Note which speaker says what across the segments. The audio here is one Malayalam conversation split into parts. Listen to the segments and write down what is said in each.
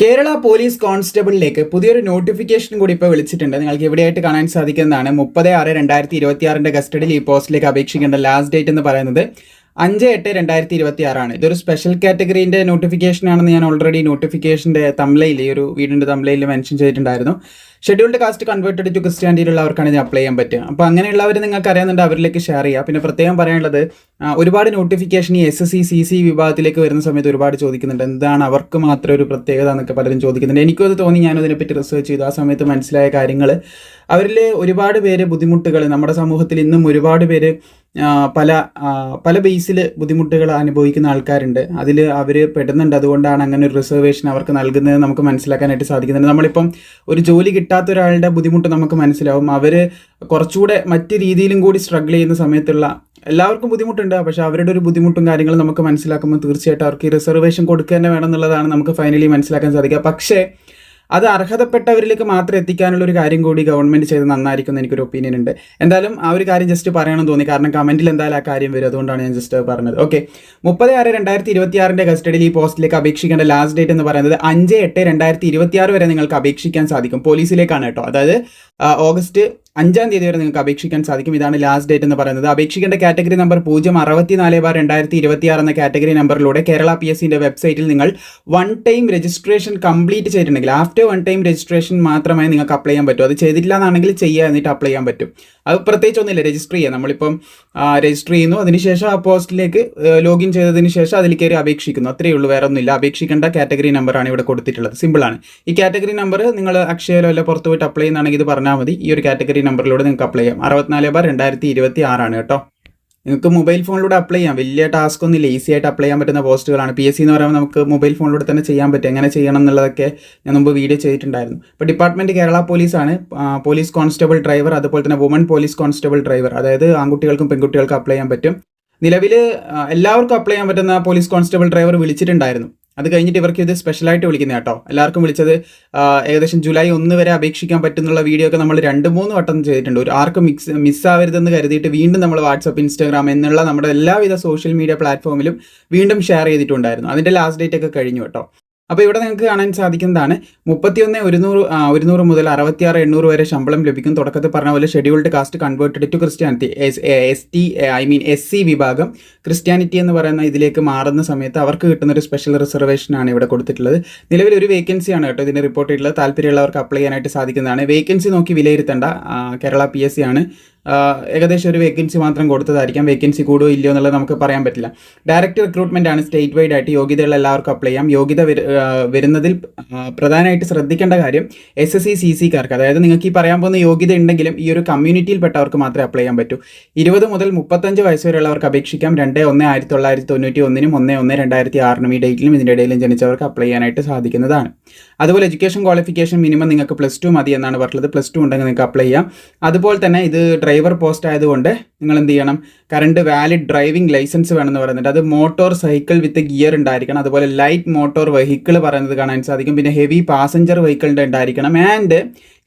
Speaker 1: കേരള പോലീസ് കോൺസ്റ്റബിളിലേക്ക് പുതിയൊരു നോട്ടിഫിക്കേഷൻ കൂടി ഇപ്പോൾ വിളിച്ചിട്ടുണ്ട്. നിങ്ങൾക്ക് എവിടെയായിട്ട് കാണാൻ സാധിക്കുന്നതാണ്. 30/6/2026 കസ്റ്റഡിയിൽ ഈ പോസ്റ്റിലേക്ക് അപേക്ഷിക്കേണ്ട ലാസ്റ്റ് ഡേറ്റ് എന്ന് പറയുന്നത് 5/8/2026. ഇതൊരു സ്പെഷ്യൽ കാറ്റഗറീൻ്റെ നോട്ടിഫിക്കേഷൻ ആണെന്ന് ഞാൻ ഓൾറെഡി നോട്ടിഫിക്കേഷൻ്റെ തംബ്നെയിൽ ഈ ഒരു വീഡിയോൻ്റെ തംബ്നെയിൽ മെൻഷൻ ചെയ്തിട്ടുണ്ടായിരുന്നു. ഷെഡ്യൂൾഡ് കാസ്റ്റ് കൺവേർട്ടഡ് ടു ക്രിസ്ത്യാനിറ്റിയിലുള്ളവർക്കാണ് ഇത് അപ്ലൈ ചെയ്യാൻ പറ്റുക. അപ്പോൾ അങ്ങനെയുള്ളവർ നിങ്ങൾക്ക് അറിയാവുന്നുണ്ട്, അവരിലേക്ക് ഷെയർ ചെയ്യുക. പിന്നെ പ്രത്യേകം പറയാനുള്ളത്, ഒരുപാട് നോട്ടിഫിക്കേഷൻ ഈ SSC CC വിഭാഗത്തിലേക്ക് വരുന്ന സമയത്ത് ഒരുപാട് ചോദിക്കുന്നുണ്ട്. എന്താണ് അവർക്ക് മാത്രം ഒരു പ്രത്യേകത എന്നൊക്കെ പലരും ചോദിക്കുന്നുണ്ട്. എനിക്കും അത് തോന്നി. ഞാനും അതിനെപ്പറ്റി റിസർച്ച് ചെയ്തു. ആ സമയത്ത് മനസ്സിലായ കാര്യങ്ങൾ, അവരിൽ ഒരുപാട് പേര് ബുദ്ധിമുട്ടുകൾ, നമ്മുടെ സമൂഹത്തിൽ ഇന്നും ഒരുപാട് പേര് പല ബേസിൽ ബുദ്ധിമുട്ടുകൾ അനുഭവിക്കുന്ന ആൾക്കാരുണ്ട്. അതിൽ അവർ പെടുന്നുണ്ട്. അതുകൊണ്ടാണ് അങ്ങനെ ഒരു റിസർവേഷൻ അവർക്ക് നൽകുന്നത് നമുക്ക് മനസ്സിലാക്കാനായിട്ട് സാധിക്കുന്നുണ്ട്. നമ്മളിപ്പം ഒരു ജോലി കിട്ടാത്ത ഒരാളുടെ ബുദ്ധിമുട്ട് നമുക്ക് മനസ്സിലാവും. അവർ കുറച്ചുകൂടെ മറ്റ് രീതിയിലും കൂടി സ്ട്രഗിൾ ചെയ്യുന്ന സമയത്തുള്ള, എല്ലാവർക്കും ബുദ്ധിമുട്ടുണ്ട്, പക്ഷേ അവരുടെ ഒരു ബുദ്ധിമുട്ടും കാര്യങ്ങളും നമുക്ക് മനസ്സിലാക്കുമ്പോൾ തീർച്ചയായിട്ടും അവർക്ക് ഈ റിസർവേഷൻ കൊടുക്കുക തന്നെ വേണം എന്നുള്ളതാണ് നമുക്ക് ഫൈനലി മനസ്സിലാക്കാൻ സാധിക്കുക. പക്ഷേ അത് അർഹതപ്പെട്ടവരിലേക്ക് മാത്രം എത്തിക്കാനുള്ള ഒരു കാര്യം കൂടി ഗവൺമെൻറ് ചെയ്ത് നന്നായിരിക്കും എന്ന് എനിക്കൊരു ഒപ്പീനിയൻ ഉണ്ട്. എന്തായാലും ആ ഒരു കാര്യം ജസ്റ്റ് പറയണമെന്ന് തോന്നി, കാരണം കമൻറ്റിൽ എന്തായാലും ആ കാര്യം വരും. അതുകൊണ്ടാണ് ഞാൻ ജസ്റ്റ് പറഞ്ഞത്. ഓക്കെ, 30/6/2026 കസ്റ്റഡിയിൽ ഈ പോസ്റ്റിലേക്ക് അപേക്ഷിക്കേണ്ട ലാസ്റ്റ് ഡേറ്റ് എന്ന് പറയുന്നത് 5/8/2026 വരെ നിങ്ങൾക്ക് അപേക്ഷിക്കാൻ സാധിക്കും. പോലീസിലേക്കാണ് കേട്ടോ. അതായത് ഓഗസ്റ്റ് 5 വരെ നിങ്ങൾക്ക് അപേക്ഷിക്കാൻ സാധിക്കും. ഇതാണ് ലാസ്റ്റ് ഡേറ്റ് എന്ന് പറയുന്നത്. അപേക്ഷിക്കേണ്ട കാറ്റഗറി നമ്പർ 064/2026 എന്ന കാറ്റഗറി നമ്പറിലൂടെ കേരള PSCൻ്റെ വെബ്സൈറ്റിൽ നിങ്ങൾ വൺ ടൈം രജിസ്ട്രേഷൻ കംപ്ലീറ്റ് ചെയ്തിട്ടുണ്ടെങ്കിൽ, ആഫ്റ്റർ വൺ ടൈം രജിസ്ട്രേഷൻ മാത്രമേ നിങ്ങൾക്ക് അപ്ലൈ ചെയ്യാൻ പറ്റൂ. അത് ചെയ്തിട്ടില്ല എന്നാണെങ്കിൽ ചെയ്യുക, എന്നിട്ട് അപ്ലൈ ചെയ്യാൻ പറ്റും. അത് പ്രത്യേകിച്ചൊന്നുമില്ല, രജിസ്റ്റർ ചെയ്യുക. നമ്മളിപ്പം രജിസ്റ്റർ ചെയ്യുന്നു, അതിനുശേഷം ആ പോസ്റ്റിലേക്ക് ലോഗിൻ ചെയ്തതിന് ശേഷം അതിൽ കയറി അപേക്ഷിക്കുന്നു. അത്രയേ ഉള്ളൂ, വേറെ ഒന്നുമില്ല. അപേക്ഷിക്കേണ്ട കാറ്റഗറി നമ്പറാണ് ഇവിടെ കൊടുത്തിട്ടുള്ളത്. സിമ്പിളാണ്. ഈ കാറ്റഗറി നമ്പർ നിങ്ങൾ അക്ഷയയിലോ അല്ല പുറത്ത് പോയിട്ട് അപ്ലൈ ചെയ്യുന്നതാണെങ്കിൽ ഇത് പറഞ്ഞാൽ മതി. ഈ ഒരു കാറ്റഗറി നമ്പറിലൂടെ നിങ്ങൾക്ക് അപ്ലൈ ചെയ്യാം. 64/2026 കേട്ടോ. നിങ്ങൾക്ക് മൊബൈൽ ഫോണിലൂടെ അപ്ലൈ ചെയ്യാം. വലിയ ടാസ്ക് ഒന്നുമില്ല, ഈസി ആയിട്ട് അപ്ലൈ ചെയ്യാൻ പറ്റുന്ന പോസ്റ്റുകളാണ്. PSC എന്ന് പറയുമ്പോൾ നമുക്ക് മൊബൈൽ ഫോണിലൂടെ തന്നെ ചെയ്യാൻ പറ്റും. എങ്ങനെ ചെയ്യണം എന്നുള്ളതൊക്കെ ഞാൻ മുമ്പ് വീഡിയോ ചെയ്തിട്ടുണ്ടായിരുന്നു. ഇപ്പോൾ ഡിപ്പാർട്ട്മെൻറ്റ് കേരള പോലീസാണ്. പോലീസ് കോൺസ്റ്റബിൾ ഡ്രൈവർ, അതുപോലെ തന്നെ വുമൺ പോലീസ് കോൺസ്റ്റബിൾ ഡ്രൈവർ, അതായത് ആൺകുട്ടികൾക്കും പെൺകുട്ടികൾക്കും അപ്ലൈ ചെയ്യാൻ പറ്റും. നിലവിൽ എല്ലാവർക്കും അപ്ലൈ ചെയ്യാൻ പറ്റുന്ന പോലീസ് കോൺസ്റ്റബിൾ ഡ്രൈവർ വിളിച്ചിട്ടുണ്ടായിരുന്നു. അത് കഴിഞ്ഞിട്ട് ഇവർക്ക് ഇത് സ്പെഷ്യലായിട്ട് വിളിക്കുന്ന കേട്ടോ. എല്ലാവർക്കും വിളിച്ചത് ഏകദേശം ജൂലൈ 1 വരെ അപേക്ഷിക്കാൻ പറ്റുന്നുള്ള വീഡിയോ ഒക്കെ നമ്മൾ 2-3 വട്ടം ചെയ്തിട്ടുണ്ട്. ആർക്കും മിസ്സാവരുതെന്ന് കരുതിയിട്ട് വീണ്ടും നമ്മൾ വാട്സപ്പ്, ഇൻസ്റ്റാഗ്രാം എന്നുള്ള നമ്മുടെ എല്ലാവിധ സോഷ്യൽ മീഡിയ പ്ലാറ്റ്ഫോമിലും വീണ്ടും ഷെയർ ചെയ്തിട്ടുണ്ടായിരുന്നു. അതിൻ്റെ ലാസ്റ്റ് ഡേറ്റ് ഒക്കെ കഴിഞ്ഞു കേട്ടോ. അപ്പോൾ ഇവിടെ നിങ്ങൾക്ക് കാണാൻ സാധിക്കുന്നതാണ് 31,100 മുതൽ 66,800 വരെ ശമ്പളം ലഭിക്കും. തുടക്കത്തിൽ പറഞ്ഞ പോലെ scheduled caste converted to Christianity, SC വിഭാഗം ക്രിസ്ത്യാനിറ്റി എന്ന് പറയുന്ന ഇതിലേക്ക് മാറുന്ന സമയത്ത് അവർക്ക് കിട്ടുന്നൊരു സ്പെഷ്യൽ റിസർവേഷനാണ് ഇവിടെ കൊടുത്തിട്ടുള്ളത്. നിലവിൽ ഒരു വേക്കൻസിയാണ് കേട്ടോ ഇതിന് റിപ്പോർട്ട് ചെയ്തിട്ടുള്ളത്. താല്പര്യമുള്ളവർക്ക് അപ്ലൈ ചെയ്യാനായിട്ട് സാധിക്കുന്നതാണ്. വേക്കൻസി നോക്കി വിലയിരുത്തേണ്ട. കേരള PSC ആണ്. ഏകദേശം ഒരു വേക്കൻസി മാത്രം കൊടുത്തതായിരിക്കാം. വേക്കൻസി കൂടുമോ ഇല്ലയോ എന്നുള്ളത് നമുക്ക് പറയാൻ പറ്റില്ല. ഡയറക്റ്റ് റിക്രൂട്ട്മെൻ്റ് ആണ്. സ്റ്റേറ്റ് വൈഡ് ആയിട്ട് യോഗ്യതയുള്ള എല്ലാവർക്കും അപ്ലൈ ചെയ്യാം. യോഗ്യത വരുന്നതിൽ പ്രധാനമായിട്ട് ശ്രദ്ധിക്കേണ്ട കാര്യം SSC CCക്കാർക്ക്, അതായത് നിങ്ങൾക്ക് ഈ പറയാൻ പോകുന്ന യോഗ്യത ഉണ്ടെങ്കിലും ഈ ഒരു കമ്മ്യൂണിറ്റിയിൽപ്പെട്ടവർക്ക് മാത്രമേ അപ്ലൈ ചെയ്യാൻ പറ്റൂ. 20 മുതൽ 35 വയസ്സ് വരെയുള്ളവർക്ക് അപേക്ഷിക്കാം. 2/1/1991 1/1/2006 ഈ ഡേറ്റിലും ഇതിൻ്റെ ഇടയിലും ജനിച്ചവർക്ക് അപ്ലൈ ചെയ്യാനായിട്ട് സാധിക്കുന്നതാണ്. അതുപോലെ എഡ്യൂക്കേഷൻ ക്വാളിഫിക്കേഷൻ മിനിമം നിങ്ങൾക്ക് +2 മതി എന്നാണ് പറഞ്ഞത്. +2 ഉണ്ടെങ്കിൽ നിങ്ങൾക്ക് അപ്ലൈ ചെയ്യാം. അതുപോലെ തന്നെ ഇത് ഡ്രൈവർ പോസ്റ്റ് ആയതുകൊണ്ട് നിങ്ങൾ എന്ത് ചെയ്യണം, കറണ്ട് വാലിഡ് ഡ്രൈവിംഗ് ലൈസൻസ് വേണമെന്ന് പറയുന്നുണ്ട്. അത് മോട്ടോർ സൈക്കിൾ വിത്ത് ഗിയർ ഉണ്ടായിരിക്കണം. അതുപോലെ ലൈറ്റ് മോട്ടോർ വെഹിക്കിൾ പറയുന്നത് കാണാൻ സാധിക്കും. പിന്നെ ഹെവി പാസഞ്ചർ വെഹിക്കിളിൻ്റെ ഉണ്ടായിരിക്കണം. And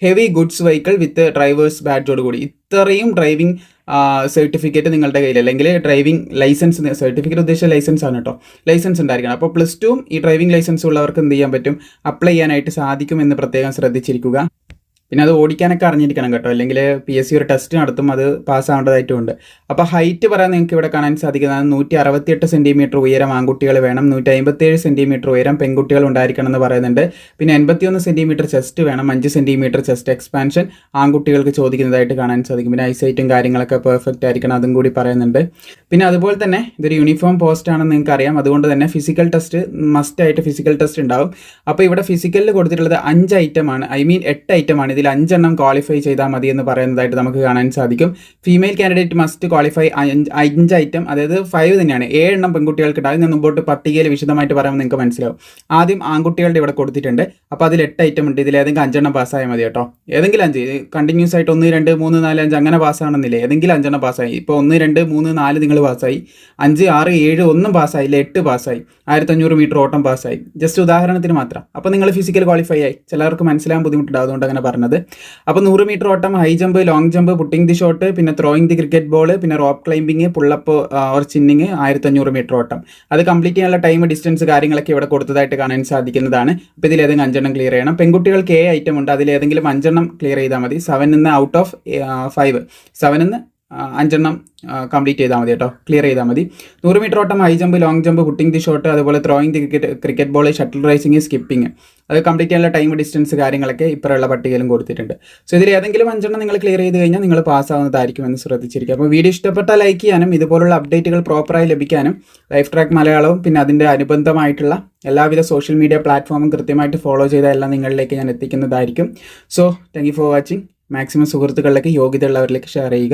Speaker 1: heavy goods vehicle with drivers ബാഡ്ജോട് കൂടി. ഇത്രയും ഡ്രൈവിംഗ് സർട്ടിഫിക്കറ്റ് നിങ്ങളുടെ കയ്യിൽ, അല്ലെങ്കിൽ ഡ്രൈവിംഗ് ലൈസൻസ്, സർട്ടിഫിക്കറ്റ് ഉദ്ദേശിച്ച ലൈസൻസ് ആണ് കേട്ടോ, ലൈസൻസ് ഉണ്ടായിരിക്കണം. അപ്പോൾ +2 ഈ ഡ്രൈവിംഗ് ലൈസൻസ് ഉള്ളവർക്ക് എന്ത് ചെയ്യാൻ പറ്റും, അപ്ലൈ ചെയ്യാനായിട്ട് സാധിക്കുമെന്ന് പ്രത്യേകം ശ്രദ്ധിച്ചിരിക്കുക. പിന്നെ അത് ഓടിക്കാനൊക്കെ അറിഞ്ഞിരിക്കണം കേട്ടോ, അല്ലെങ്കിൽ PSC ഒരു ടെസ്റ്റ് നടത്തും, അത് പാസ്സാവേണ്ടതായിട്ടുമുണ്ട്. അപ്പോൾ ഹൈറ്റ് പറയാൻ നിങ്ങൾക്ക് ഇവിടെ കാണാൻ സാധിക്കുന്നത് 168 സെൻറ്റിമീറ്റർ ഉയരം ആൺകുട്ടികൾ വേണം, 157 സെൻറ്റിമീറ്റർ ഉയരം പെൺകുട്ടികൾ ഉണ്ടായിരിക്കണം എന്ന് പറയുന്നുണ്ട്. പിന്നെ 81 സെൻറ്റിമീറ്റർ ചെസ്റ്റ് വേണം, 5 സെൻറ്റിമീറ്റർ ചെസ്റ്റ് എക്സ്പാൻഷൻ ആൺകുട്ടികൾക്ക് ചോദിക്കുന്നതായിട്ട് കാണാൻ സാധിക്കും. പിന്നെ ഐസൈറ്റും കാര്യങ്ങളൊക്കെ പെർഫെക്റ്റ് ആയിരിക്കണം, അതും കൂടി പറയുന്നുണ്ട്. പിന്നെ അതുപോലെ തന്നെ ഇതൊരു യൂണിഫോം പോസ്റ്റ് ആണെന്ന് നിങ്ങൾക്ക് അറിയാം. അതുകൊണ്ട് തന്നെ ഫിസിക്കൽ ടെസ്റ്റ് മസ്റ്റായിട്ട് ഫിസിക്കൽ ടെസ്റ്റ് ഉണ്ടാവും. അപ്പോൾ ഇവിടെ ഫിസിക്കലിൽ കൊടുത്തിട്ടുള്ളത് 5 ഐറ്റമാണ്, 8 ഐറ്റമാണ്. ഇതിൽ 5 എണ്ണം ക്വാളിഫൈ ചെയ്താൽ മതി എന്ന് പറയുന്നതായിട്ട് നമുക്ക് കാണാൻ സാധിക്കും. Female candidate must qualify 5 item, അതായത് 5 തന്നെയാണ്. 7 എണ്ണം പെൺകുട്ടികൾക്ക് ഉണ്ടാകും. ഞാൻ മുമ്പോട്ട് പട്ടികയിൽ വിശദമായിട്ട് പറയുമ്പോൾ നിങ്ങൾക്ക് മനസ്സിലാവും. ആദ്യം ആൺകുട്ടികളുടെ ഇവിടെ കൊടുത്തിട്ടുണ്ട്. അപ്പോൾ അതിൽ 8 ഐറ്റം ഉണ്ട്. ഇതിൽ ഏതെങ്കിലും 5 എണ്ണം പാസ്സായാൽ മതി കേട്ടോ. ഏതെങ്കിലും 5 കണ്ടിന്യൂസ് ആയിട്ട് 1, 2, 3, 4, 5 അങ്ങനെ പാസ്സാണെന്നില്ല. ഏതെങ്കിലും 5 എണ്ണം പാസ്സായി. ഇപ്പോൾ 1, 2, 3, 4 നിങ്ങൾ പാസ്സായി, 5, 6, 7 ഒന്നും പാസ്സായില്ല, 8 പാസ്സായി, 1500 മീറ്റർ ഓട്ടം പാസ്സായി. ജസ്റ്റ് ഉദാഹരണത്തിന് മാത്രം. അപ്പോൾ നിങ്ങൾ ഫിസിക്കൽ ക്വാളിഫൈ ആയി. ചിലർക്ക് മനസ്സിലാകാൻ ബുദ്ധിമുട്ടുണ്ടാകും, അതുകൊണ്ട് അങ്ങനെ പറഞ്ഞത്. വരുന്നത്. അപ്പോൾ 100 മീറ്റർ ഓട്ടം, high jump, long jump, putting the shot, പിന്നെ ത്രോയിങ് ദി ക്രിക്കറ്റ് ബോൾ, പിന്നെ rope climbing, pull up or chinning, 1500 metre ഓട്ടം. അത് കംപ്ലീറ്റ് ചെയ്യാനുള്ള ടൈം, ഡിസ്റ്റൻസ് കാര്യങ്ങളൊക്കെ ഇവിടെ കൊടുത്തതായിട്ട് കാണാൻ സാധിക്കുന്നതാണ്. അപ്പോൾ ഇതിലേതെങ്കിലും 5 എണ്ണം ക്ലിയർ ചെയ്യണം. പെൺകുട്ടികൾക്ക് 7 ഐറ്റം ഉണ്ട്, അതിലേതെങ്കിലും 5 എണ്ണം ക്ലിയർ ചെയ്താൽ മതി. 7 നിന്ന് ഔട്ട് ഓഫ് 5, 7 നിന്ന് 5 എണ്ണം കംപ്ലീറ്റ് ചെയ്താൽ മതി കേട്ടോ, ക്ലിയർ ചെയ്താൽ മതി. 100 മീറ്റർ ഓട്ടം, high jump, long jump, putting the shot, അതുപോലെ throwing the cricket ball, shuttle racing, skipping, അത് കംപ്ലീറ്റ് ചെയ്യാനുള്ള ടൈം, ഡിസ്റ്റൻസ് കാര്യങ്ങളൊക്കെ ഇപ്പോഴുള്ള പട്ടികയിലും കൊടുത്തിട്ടുണ്ട്. സോ ഇതിൽ ഏതെങ്കിലും 5 എണ്ണം നിങ്ങൾ ക്ലിയർ ചെയ്ത് കഴിഞ്ഞാൽ നിങ്ങൾ പാസ്സാവുന്നതായിരിക്കും എന്ന് ശ്രദ്ധിച്ചിരിക്കുക. അപ്പോൾ വീഡിയോ ഇഷ്ടപ്പെട്ടാൽ ലൈക്ക് ചെയ്യാനും ഇതുപോലുള്ള അപ്ഡേറ്റുകൾ പ്രോപ്പറായി ലഭിക്കാനും ലൈഫ് ട്രാക്ക് മലയാളവും പിന്നെ അതിൻ്റെ അനുബന്ധമായിട്ടുള്ള എല്ലാവിധ സോഷ്യൽ മീഡിയ പ്ലാറ്റ്ഫോമും കൃത്യമായിട്ട് ഫോളോ ചെയ്ത എല്ലാം നിങ്ങളിലേക്ക് ഞാൻ എത്തിക്കുന്നതായിരിക്കും. So thank you for watching. Maximum സുഹൃത്തുക്കളിലേക്ക് യോഗ്യതയുള്ളവരിലേക്ക് ഷെയർ ചെയ്യുക.